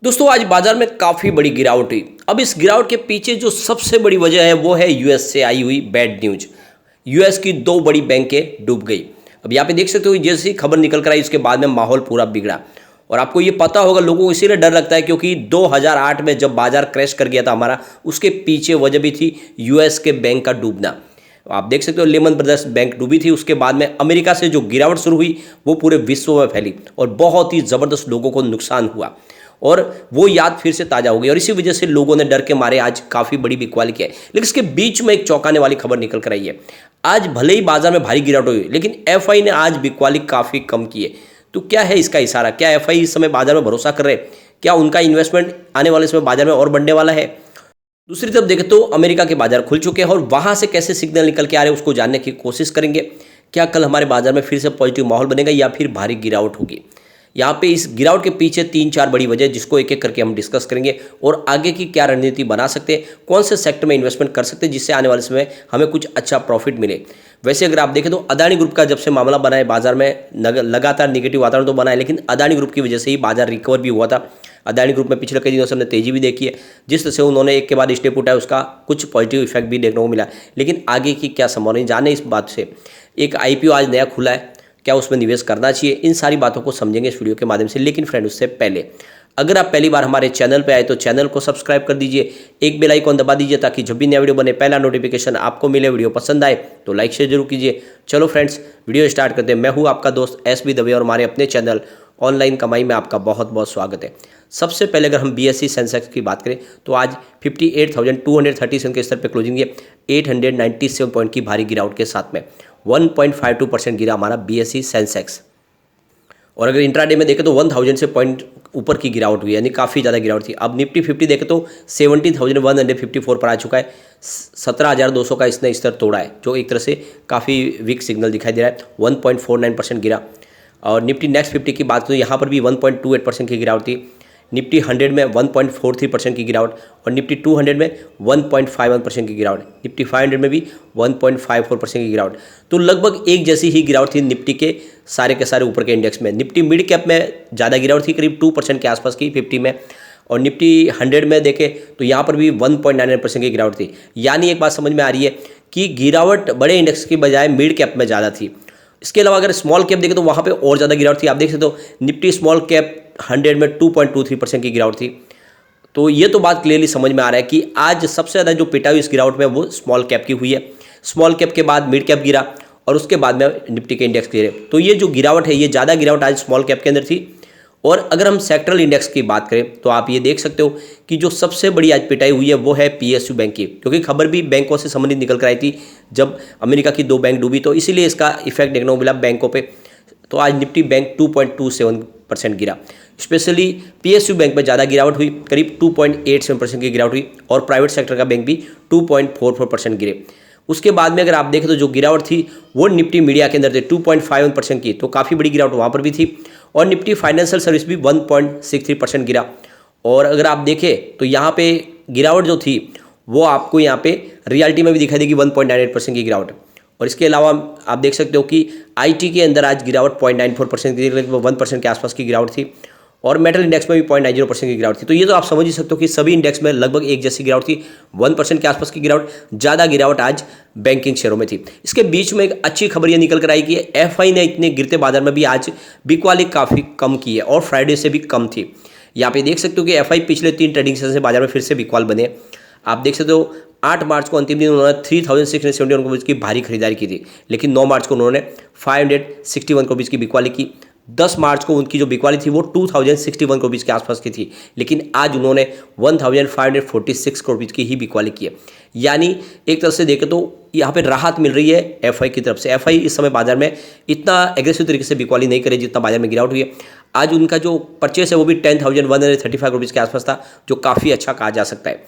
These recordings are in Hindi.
दोस्तों आज बाजार में काफ़ी बड़ी गिरावट हुई। अब इस गिरावट के पीछे जो सबसे बड़ी वजह है वो है यूएस से आई हुई बैड न्यूज। यूएस की दो बड़ी बैंकें डूब गई। अब यहाँ पे देख सकते हो जैसी खबर निकल कर आई उसके बाद में माहौल पूरा बिगड़ा। और आपको ये पता होगा, लोगों को इसीलिए डर लगता है क्योंकि 2008 में जब बाजार क्रैश कर गया था हमारा, उसके पीछे वजह भी थी यूएस के बैंक का डूबना। आप देख सकते हो लेमन ब्रदर्स बैंक डूबी थी। उसके बाद में अमेरिका से जो गिरावट शुरू हुई वो पूरे विश्व में फैली और बहुत ही ज़बरदस्त लोगों को नुकसान हुआ और वो याद फिर से ताज़ा हो गई। और इसी वजह से लोगों ने डर के मारे आज काफ़ी बड़ी बिकवाली की है। लेकिन इसके बीच में एक चौंकाने वाली खबर निकल कर आई है। आज भले ही बाजार में भारी गिरावट हुई लेकिन एफआई ने आज बिकवाली काफ़ी कम की है। तो क्या है इसका इशारा? क्या एफआई इस समय बाजार में भरोसा कर रहे हैं? क्या उनका इन्वेस्टमेंट आने वाले समय बाजार में और बढ़ने वाला है? दूसरी तरफ देखें तो अमेरिका के बाजार खुल चुके हैं और वहां से कैसे सिग्नल निकल के आ रहे हैं उसको जानने की कोशिश करेंगे। क्या कल हमारे बाजार में फिर से पॉजिटिव माहौल बनेगा या फिर भारी गिरावट होगी? यहाँ पे इस गिरावट के पीछे 3-4 बड़ी वजह जिसको एक एक करके हम डिस्कस करेंगे और आगे की क्या रणनीति बना सकते हैं, कौन से सेक्टर में इन्वेस्टमेंट कर सकते हैं जिससे आने वाले समय हमें कुछ अच्छा प्रॉफिट मिले। वैसे अगर आप देखें तो अदानी ग्रुप का जब से मामला बना है बाजार में लगातार निगेटिव वातावरण तो बना है, लेकिन अदानी ग्रुप की वजह से ही बाजार रिकवर भी हुआ था। अदानी ग्रुप में पिछले कई दिनों से हमने तेजी भी देखी है। जिस तरह से उन्होंने एक के बाद स्टेप उठाया उसका कुछ पॉजिटिव इफेक्ट भी देखने को मिला। लेकिन आगे की क्या संभावना जाने इस बात से। एक आईपीओ आज नया खुला है, क्या उसमें निवेश करना चाहिए, इन सारी बातों को समझेंगे इस वीडियो के माध्यम से। लेकिन फ्रेंड उससे पहले अगर आप पहली बार हमारे चैनल पर आए तो चैनल को सब्सक्राइब कर दीजिए, एक बेल आइकॉन दबा दीजिए ताकि जब भी नया वीडियो बने पहला नोटिफिकेशन आपको मिले। वीडियो पसंद आए तो लाइक शेयर जरूर कीजिए। चलो फ्रेंड्स वीडियो स्टार्ट करते हैं। मैं हूँ आपका दोस्त एसबी दवे और हमारे अपने चैनल ऑनलाइन कमाई में आपका बहुत बहुत स्वागत है। सबसे पहले अगर हम बीएसई सेंसेक्स की बात करें तो आज 58,237 के स्तर पर क्लोजिंग है। 897 पॉइंट की भारी गिरावट के साथ में 1.52% गिरा हमारा बीएसई सेंसेक्स। और अगर इंट्राडे में देखें तो 1000 से पॉइंट ऊपर की गिरावट हुई, यानी काफ़ी ज़्यादा गिरावट थी। अब निफ्टी 50 देखें तो 17,154 पर आ चुका है। 17,200 का इसने स्तर तोड़ा है, जो एक तरह से काफ़ी वीक सिग्नल दिखाई दे रहा है। 1.49% गिरा। और निफ्टी नेक्स्ट 50 की बात करें तो यहाँ पर भी 1.28% की गिरावट थी। निफ्टी 100 में 1.43% की गिरावट और निफ्टी 200 में 1.51% की गिरावट। निफ्टी 500 में भी 1.54% की गिरावट। तो लगभग एक जैसी ही गिरावट थी निफ्टी के सारे ऊपर के इंडेक्स में। निफ्टी मिड कैप में ज़्यादा गिरावट थी, करीब 2% के आसपास की 50 में। और निफ्टी 100 में देखें तो यहाँ पर भी 1.99% की गिरावट थी। यानी एक बात समझ में आ रही है कि गिरावट बड़े इंडेक्स की बजाय मिड कैप में ज़्यादा थी। इसके अलावा अगर स्मॉल कैप देखें तो वहाँ पे और ज़्यादा गिरावट थी। आप देख सकते हो निफ्टी स्मॉल कैप 100 में 2.23% की गिरावट थी। तो ये तो बात क्लियरली समझ में आ रहा है कि आज सबसे ज़्यादा जो पिटा हुई इस गिरावट में वो स्मॉल कैप की हुई है। स्मॉल कैप के बाद मिड कैप गिरा और उसके बाद में निफ्टी के इंडेक्स गिरे। तो ये जो गिरावट है, ये ज़्यादा गिरावट आज स्मॉल कैप के अंदर थी। और अगर हम सेक्टरल इंडेक्स की बात करें तो आप ये देख सकते हो कि जो सबसे बड़ी आज पिटाई हुई है वो है पीएसयू बैंक की, क्योंकि खबर भी बैंकों से संबंधित निकल कर आई थी जब अमेरिका की 2 बैंक डूबी, तो इसीलिए इसका इफेक्ट देखने को मिला बैंकों पे। तो आज निफ्टी बैंक 2.27% गिरा। स्पेशली पीएसयू बैंक में ज़्यादा गिरावट हुई, करीब 2.87% की गिरावट हुई। और प्राइवेट सेक्टर का बैंक भी 2.44% गिरे। उसके बाद में अगर आप देखें तो जो गिरावट थी वो निफ्टी मीडिया के अंदर थी 2.51% की, तो काफ़ी बड़ी गिरावट वहाँ पर भी थी। और निफ्टी फाइनेंशियल सर्विस भी 1.63% गिरा। और अगर आप देखें तो यहाँ पे गिरावट जो थी वो आपको यहाँ पे रियलिटी में भी दिखाई देगी 1.98% की गिरावट। और इसके अलावा आप देख सकते हो कि आईटी के अंदर आज गिरावट 0.94% की, 1% के आसपास की गिरावट थी। और मेटल इंडेक्स में भी 0.90% की गिरावट थी। तो ये तो आप समझ ही सकते हो कि सभी इंडेक्स में लगभग एक जैसी गिरावट थी, 1% के आसपास की गिरावट। ज़्यादा गिरावट आज बैंकिंग शेयरों में थी। इसके बीच में एक अच्छी खबर ये निकल कर आई कि एफआई ने इतने गिरते बाजार में भी आज बिकवाली काफ़ी कम की है और फ्राइडे से भी कम थी। यहाँ पे देख सकते हो कि एफआई पिछले 3 ट्रेडिंग सेशन से बाजार में फिर से बिकवाल बने। आप देख सकते हो 8 मार्च को अंतिम दिन उन्होंने 3671 करोड़ की भारी खरीदारी की थी, लेकिन 9 मार्च को उन्होंने 561 करोड़ की बिकवाली की। 10 मार्च को उनकी जो बिकवाली थी वो 2061 करोड़ के आसपास की थी, लेकिन आज उन्होंने 1546 करोड़ की ही बिकवाली की है। यानी एक तरह से देखें तो यहाँ पे राहत मिल रही है एफआई की तरफ से। एफआई इस समय बाजार में इतना एग्रेसिव तरीके से बिकवाली नहीं करे जितना बाजार में गिरावट हुई है। आज उनका जो परचेस है वो भी 10,135 करोड़ के आसपास था, जो काफ़ी अच्छा कहा जा सकता है।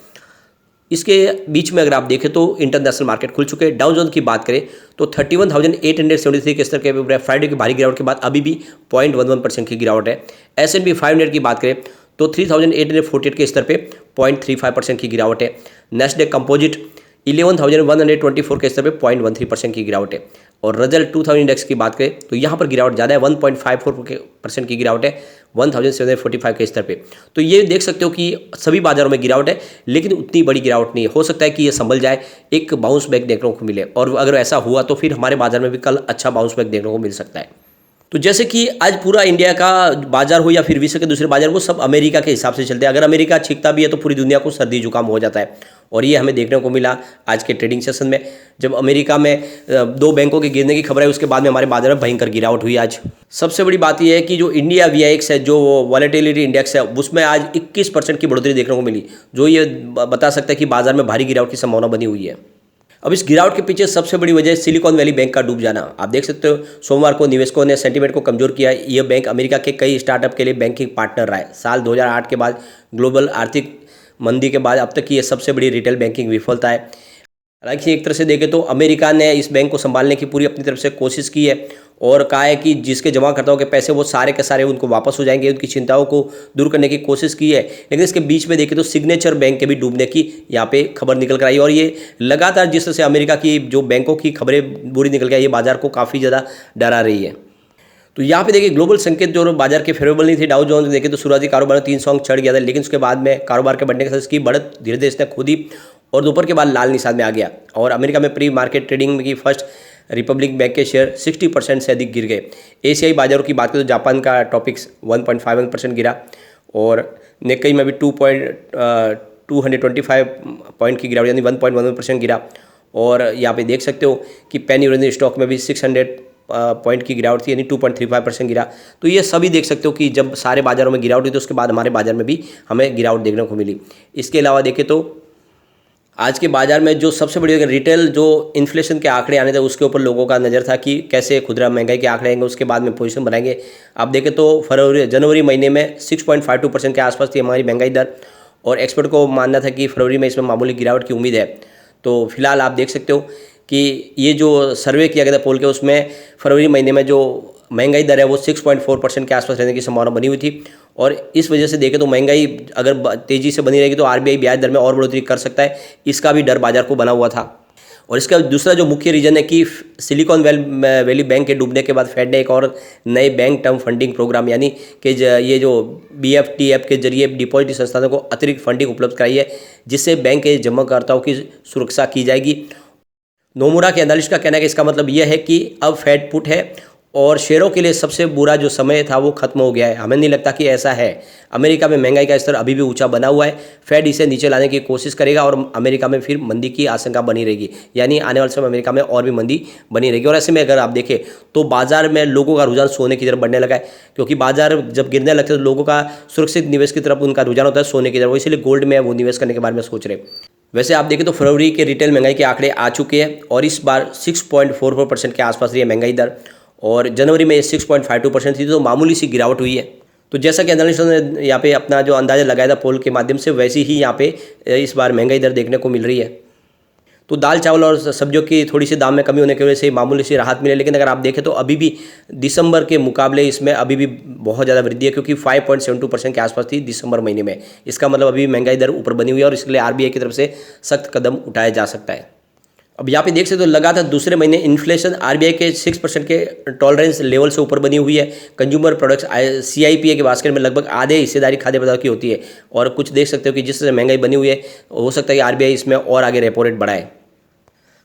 इसके बीच में अगर आप देखें तो इंटरनेशनल मार्केट खुल चुके हैं। डाउ जोन की बात करें तो 31,873 के स्तर के फ्राइडे की भारी गिरावट के बाद अभी भी 0.11% की गिरावट है। S&P 500 की बात करें तो 3,848 के स्तर पे 0.35% की गिरावट है। नेस्डेक कंपोजिट 11,124 के स्तर पे 0.13% की गिरावट है। और रजल 2000 इंडेक्स की बात करें तो यहाँ पर गिरावट ज़्यादा है, 1.54% की गिरावट है। 1745 के स्तर पे। तो ये देख सकते हो कि सभी बाजारों में गिरावट है, लेकिन उतनी बड़ी गिरावट नहीं है। हो सकता है कि ये संभल जाए, एक बाउंस बैक देखने को मिले, और अगर ऐसा हुआ तो फिर हमारे बाजार में भी कल अच्छा बाउंस बैक देखने को मिल सकता है। तो जैसे कि आज पूरा इंडिया का बाजार हो या फिर विश्व के दूसरे बाजार, वो सब अमेरिका के हिसाब से चलते हैं। अगर अमेरिका छिकता भी है तो पूरी दुनिया को सर्दी जुकाम हो जाता है, और ये हमें देखने को मिला आज के ट्रेडिंग सेशन में, जब अमेरिका में 2 बैंकों के गिरने की खबर है, उसके बाद में हमारे बाजार में भयंकर गिरावट हुई आज। सबसे बड़ी बात यह है कि जो इंडिया VIX है, जो वॉलेटिलिटी इंडेक्स है, उसमें आज 21% की बढ़ोतरी देखने को मिली, जो ये बता सकता है कि बाजार में भारी गिरावट की संभावना बनी हुई है। अब इस गिरावट के पीछे सबसे बड़ी वजह है सिलिकॉन वैली बैंक का डूब जाना। आप देख सकते हो सोमवार को निवेशकों ने सेंटीमेंट को कमजोर किया। यह बैंक अमेरिका के कई स्टार्टअप के लिए बैंकिंग पार्टनर रहा है। साल 2008 के बाद ग्लोबल आर्थिक मंदी के बाद अब तक की यह सबसे बड़ी रिटेल बैंकिंग विफलता है। हालांकि एक तरह से देखें तो अमेरिका ने इस बैंक को संभालने की पूरी अपनी तरफ से कोशिश की है, और कहा है कि जिसके जमाकर्ताओं के पैसे वो सारे के सारे उनको वापस हो जाएंगे, उनकी चिंताओं को दूर करने की कोशिश की है। लेकिन इसके बीच में देखें तो सिग्नेचर बैंक के भी डूबने की यहाँ पे खबर निकल कर आई, और ये लगातार जिस तरह से अमेरिका की जो बैंकों की खबरें बुरी निकल गई, ये बाजार को काफ़ी ज़्यादा डरा रही है। तो यहाँ पे देखिए ग्लोबल संकेत जो बाजार के फेवरेबल नहीं थे। डाउ जोन्स देखें तो शुरुआती कारोबार में 300 अंक चढ़ गया था, लेकिन उसके बाद में कारोबार के बढ़ने के साथ इसकी बढ़त धीरे धीरे इसने खुद ही और दोपहर के बाद लाल निशान में आ गया, और अमेरिका में प्री मार्केट ट्रेडिंग की फर्स्ट रिपब्लिक बैंक के शेयर 60% से अधिक गिर गए। एशियाई बाजारों की बात करें तो जापान का टॉपिक्स 1.51% गिरा, और निक्केई में भी 225 पॉइंट की गिरावट यानी 1.11% गिरा। और यहाँ पे देख सकते हो कि पेनी यूरोजन स्टॉक में भी 600 पॉइंट की गिरावट थी, यानी 2.35% गिरा। तो ये सभी देख सकते हो कि जब सारे बाजारों में गिरावट हुई तो उसके बाद हमारे बाजार में भी हमें गिरावट देखने को मिली। इसके अलावा देखें तो आज के बाजार में जो सबसे बड़ी रिटेल जो इन्फ्लेशन के आंकड़े आने थे, उसके ऊपर लोगों का नज़र था कि कैसे खुदरा महंगाई के आंकड़े आएंगे, उसके बाद में पोजीशन बनाएंगे। आप देखें तो जनवरी महीने में 6.52% के आसपास थी हमारी महंगाई दर, और एक्सपर्ट को मानना था कि फरवरी में इसमें मामूली गिरावट की उम्मीद है। तो फिलहाल आप देख सकते हो कि ये जो सर्वे किया गया था पोल के, उसमें फरवरी महीने में जो महंगाई दर है वो 6.4% के आसपास रहने की संभावना बनी हुई थी, और इस वजह से देखें तो महंगाई अगर तेज़ी से बनी रहेगी तो RBI ब्याज दर में और बढ़ोतरी कर सकता है, इसका भी डर बाजार को बना हुआ था। और इसका दूसरा जो मुख्य रीजन है कि सिलिकॉन वैली बैंक के डूबने के बाद फेड ने एक और नए बैंक टर्म फंडिंग प्रोग्राम यानी कि ये जो BFTF के जरिए डिपॉजिट संस्थानों को अतिरिक्त फंडिंग उपलब्ध कराई है, जिससे बैंक के जमाकर्ताओं की सुरक्षा की जाएगी। नोमुरा के एनालिस्ट का कहना है कि इसका मतलब यह है कि अब फेड पुट है और शेयरों के लिए सबसे बुरा जो समय था वो खत्म हो गया है। हमें नहीं लगता कि ऐसा है। अमेरिका में महंगाई का स्तर अभी भी ऊंचा बना हुआ है। फेड इसे नीचे लाने की कोशिश करेगा और अमेरिका में फिर मंदी की आशंका बनी रहेगी, यानी आने वाले समय अमेरिका में और भी मंदी बनी रहेगी। और ऐसे में अगर आप देखें तो बाजार में लोगों का रुझान सोने की तरफ बढ़ने लगा है, क्योंकि बाजार जब गिरने लगते हैं तो लोगों का सुरक्षित निवेश की तरफ उनका रुझान होता है, सोने की तरफ। इसलिए गोल्ड में वो निवेश करने के बारे में सोच रहे। वैसे आप देखें तो फरवरी के रिटेल महंगाई के आंकड़े आ चुके हैं और इस बार 6.44% के आसपास रही है महंगाई दर, और जनवरी में ये 6.52% थी, तो मामूली सी गिरावट हुई है। तो जैसा कि एनालिस्टों ने यहाँ पे अपना जो अंदाजा लगाया था पोल के माध्यम से, वैसी ही यहाँ पे इस बार महंगाई दर देखने को मिल रही है। तो दाल चावल और सब्जियों की थोड़ी सी दाम में कमी होने की वजह से मामूली सी राहत मिले, लेकिन अगर आप देखें तो अभी भी दिसंबर के मुकाबले इसमें अभी भी बहुत ज़्यादा वृद्धि है, क्योंकि 5.72% के आसपास थी दिसंबर महीने में। इसका मतलब अभी महंगाई दर ऊपर बनी हुई है और इसके लिए RBI की तरफ से सख्त कदम उठाया जा सकता है। अब यहाँ पे देख सकते हो लगातार दूसरे महीने इन्फ्लेशन RBI के 6% के टॉलरेंस लेवल से ऊपर बनी हुई है। कंज्यूमर प्रोडक्ट्स CIPA के बास्केट में लगभग आधे हिस्सेदारी खाद्य पदार्थ की होती है, और कुछ देख सकते हो कि जिस तरह महंगाई बनी हुई है, हो सकता है कि RBI इसमें और आगे रेपो रेट बढ़ाए।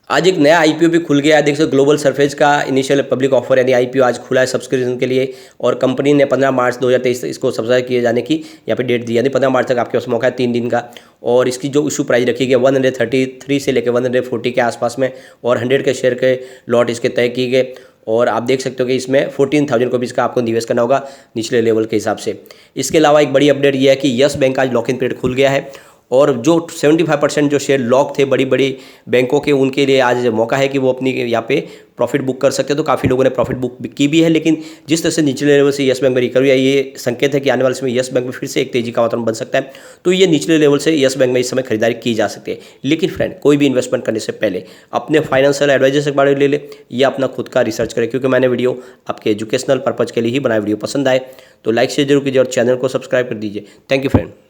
आज एक नया IPO भी खुल गया है। देख सकते हो ग्लोबल सरफेज का इनिशियल पब्लिक ऑफर यानी IPO आज खुला है सब्सक्रिप्शन के लिए, और कंपनी ने 15 मार्च 2023 इसको सब्सक्राइब किए जाने की यहाँ पे डेट दी, यानी 15 मार्च तक आपके पास मौका है 3 दिन का। और इसकी जो इशू प्राइस रखी गई 133 से लेकर 140 के आसपास में, और 100 के शेयर के लॉट इसके तय किए गए। और आप देख सकते हो कि इसमें 14,000 रुपीज़ का आपको निवेश करना होगा निचले लेवल के हिसाब से। इसके अलावा एक बड़ी अपडेट यह है कि यस बैंक का आज लॉक इन पीरियड खुल गया है, और जो 75% जो शेयर लॉक थे बड़ी बड़ी बैंकों के, उनके लिए आज मौका है कि वो अपनी यहाँ पे प्रॉफिट बुक कर सकते हैं। तो काफ़ी लोगों ने प्रॉफिट बुक की भी है, लेकिन जिस तरह से निचले लेवल से यस बैंक में रिकवरी आई, ये संकेत है कि आने वाले समय यस बैंक में फिर से एक तेजी का वातावरण बन सकता है। तो ये निचले लेवल से यस बैंक में इस समय खरीदारी की जा सकती है। लेकिन फ्रेंड, कोई भी इन्वेस्टमेंट करने से पहले अपने फाइनेंशियल एडवाइजर से बारे में ले ले या अपना खुद का रिसर्च करें, क्योंकि मैंने वीडियो आपके एजुकेशनल पर्पज़ के लिए ही बनाया। वीडियो पसंद आए तो लाइक शेयर जरूर कीजिए और चैनल को सब्सक्राइब कर दीजिए। Thank you friend.